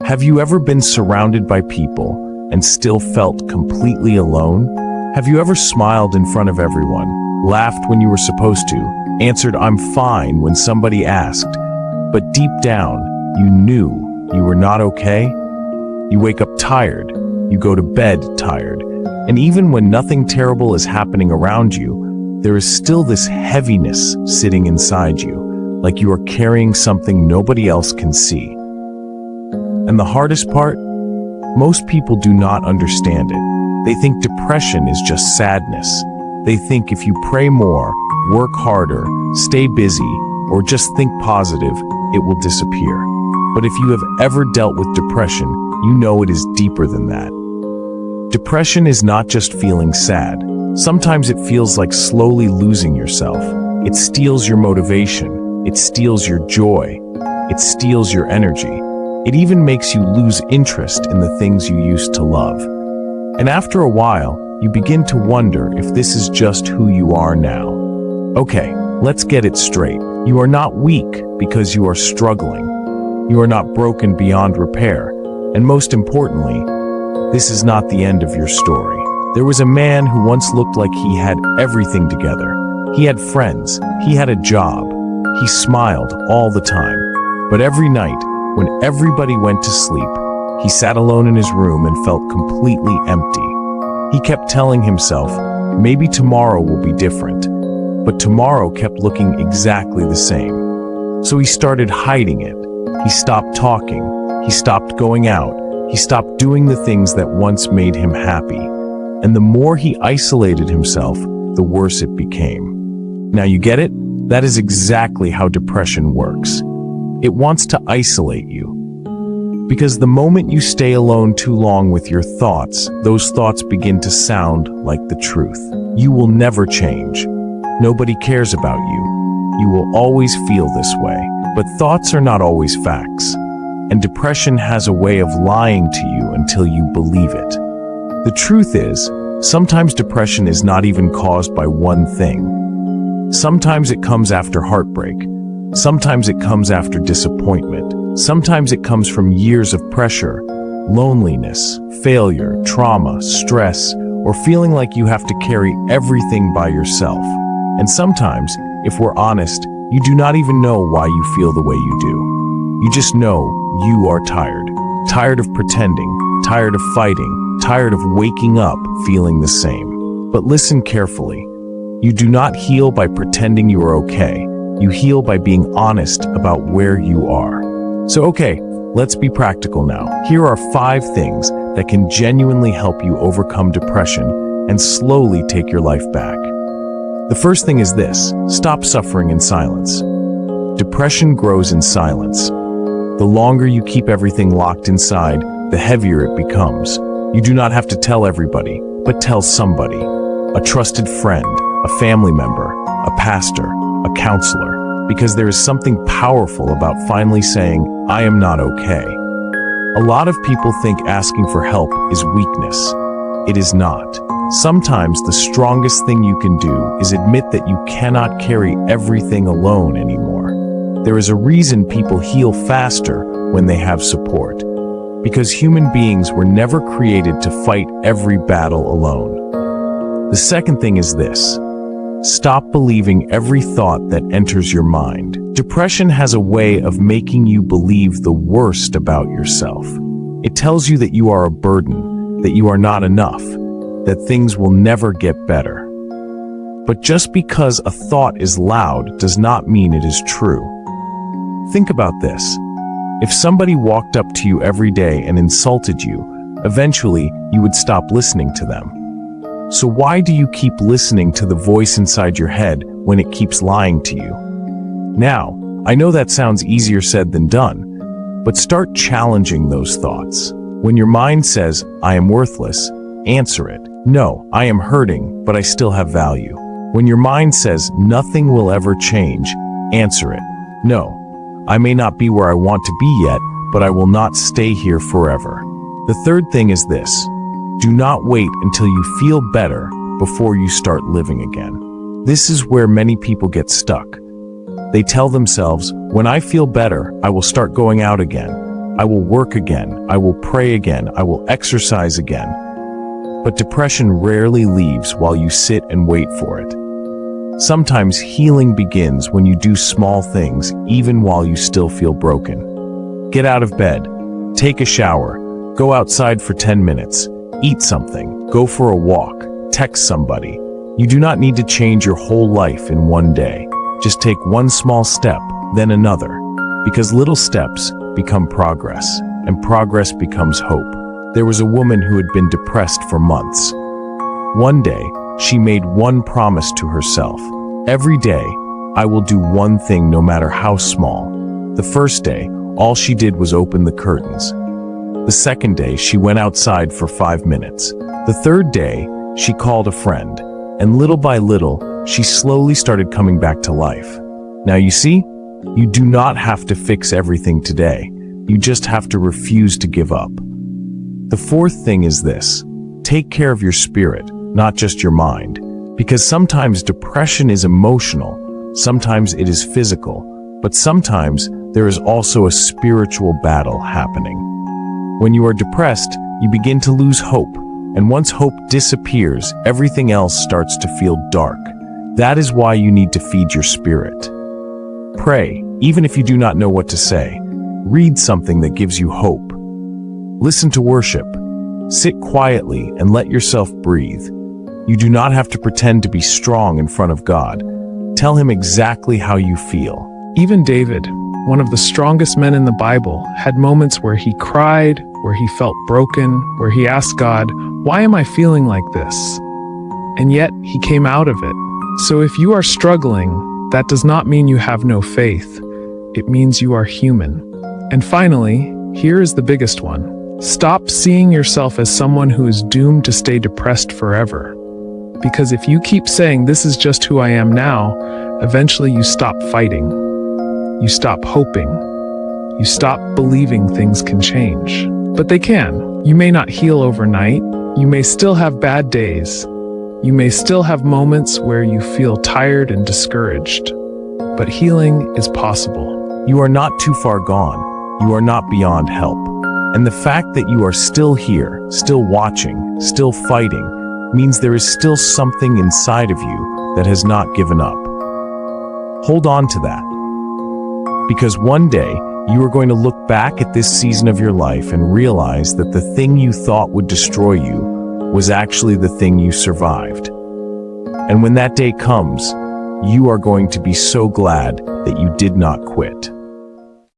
Have you ever been surrounded by people and still felt completely alone? Have you ever smiled in front of everyone, laughed when you were supposed to, answered "I'm fine" when somebody asked, but deep down, you knew you were not okay? You wake up tired, you go to bed tired, and even when nothing terrible is happening around you, there is still this heaviness sitting inside you, like you are carrying something nobody else can see. And the hardest part? Most people do not understand it. They think depression is just sadness. They think if you pray more, work harder, stay busy, or just think positive, it will disappear. But if you have ever dealt with depression, you know it is deeper than that. Depression is not just feeling sad. Sometimes it feels like slowly losing yourself. It steals your motivation. It steals your joy. It steals your energy. It even makes you lose interest in the things you used to love. And after a while, you begin to wonder if this is just who you are now. Okay, let's get it straight. You are not weak because you are struggling. You are not broken beyond repair. And most importantly, this is not the end of your story. There was a man who once looked like he had everything together. He had friends. He had a job. He smiled all the time. But every night, when everybody went to sleep, he sat alone in his room and felt completely empty. He kept telling himself, maybe tomorrow will be different. But tomorrow kept looking exactly the same. So he started hiding it. He stopped talking. He stopped going out. He stopped doing the things that once made him happy. And the more he isolated himself, the worse it became. Now you get it? That is exactly how depression works. It wants to isolate you. Because the moment you stay alone too long with your thoughts, those thoughts begin to sound like the truth. You will never change. Nobody cares about you. You will always feel this way. But thoughts are not always facts. And depression has a way of lying to you until you believe it. The truth is, sometimes depression is not even caused by one thing. Sometimes it comes after heartbreak. Sometimes it comes after disappointment. Sometimes it comes from years of pressure, loneliness, failure, trauma, stress, or feeling like you have to carry everything by yourself. And sometimes, if we're honest, you do not even know why you feel the way you do. You just know you are tired. Tired of pretending, tired of fighting, tired of waking up feeling the same. But listen carefully. You do not heal by pretending you are okay. You heal by being honest about where you are. So okay, let's be practical now. Here are 5 things that can genuinely help you overcome depression and slowly take your life back. The first thing is this: stop suffering in silence. Depression grows in silence. The longer you keep everything locked inside, the heavier it becomes. You do not have to tell everybody, but tell somebody. A trusted friend, a family member, a pastor, a counselor, because there is something powerful about finally saying, I am not okay. A lot of people think asking for help is weakness. It is not. Sometimes the strongest thing you can do is admit that you cannot carry everything alone anymore. There is a reason people heal faster when they have support. Because human beings were never created to fight every battle alone. The second thing is this: stop believing every thought that enters your mind. Depression has a way of making you believe the worst about yourself. It tells you that you are a burden, that you are not enough, that things will never get better. But just because a thought is loud does not mean it is true. Think about this. If somebody walked up to you every day and insulted you, eventually you would stop listening to them. So why do you keep listening to the voice inside your head when it keeps lying to you? Now, I know that sounds easier said than done, but start challenging those thoughts. When your mind says, I am worthless, answer it. No, I am hurting, but I still have value. When your mind says, nothing will ever change, answer it. No, I may not be where I want to be yet, but I will not stay here forever. The third thing is this: do not wait until you feel better before you start living again. This is where many people get stuck. They tell themselves, when I feel better, I will start going out again. I will work again, I will pray again, I will exercise again. But depression rarely leaves while you sit and wait for it. Sometimes healing begins when you do small things, even while you still feel broken. Get out of bed, take a shower, go outside for 10 minutes, eat something, go for a walk, text somebody. You do not need to change your whole life in one day. Just take one small step, then another, because little steps become progress, and progress becomes hope. There was a woman who had been depressed for months. One day, she made one promise to herself. Every day, I will do one thing no matter how small. The first day, all she did was open the curtains. The second day, she went outside for 5 minutes. The third day, she called a friend. And little by little, she slowly started coming back to life. Now you see, you do not have to fix everything today. You just have to refuse to give up. The fourth thing is this: take care of your spirit, not just your mind. Because sometimes depression is emotional, sometimes it is physical, but sometimes there is also a spiritual battle happening. When you are depressed, you begin to lose hope, and once hope disappears, everything else starts to feel dark. That is why you need to feed your spirit. Pray, even if you do not know what to say. Read something that gives you hope. Listen to worship. Sit quietly and let yourself breathe. You do not have to pretend to be strong in front of God. Tell him exactly how you feel. Even David, one of the strongest men in the Bible, had moments where he cried, where he felt broken, where he asked God, "Why am I feeling like this?" And yet he came out of it. So if you are struggling, that does not mean you have no faith. It means you are human. And finally, here is the biggest one. Stop seeing yourself as someone who is doomed to stay depressed forever. Because if you keep saying this is just who I am now, eventually you stop fighting. You stop hoping. You stop believing things can change. But they can. You may not heal overnight. You may still have bad days. You may still have moments where you feel tired and discouraged. But healing is possible. You are not too far gone. You are not beyond help. And the fact that you are still here, still watching, still fighting, means there is still something inside of you that has not given up. Hold on to that. Because one day, you are going to look back at this season of your life and realize that the thing you thought would destroy you was actually the thing you survived. And when that day comes, you are going to be so glad that you did not quit.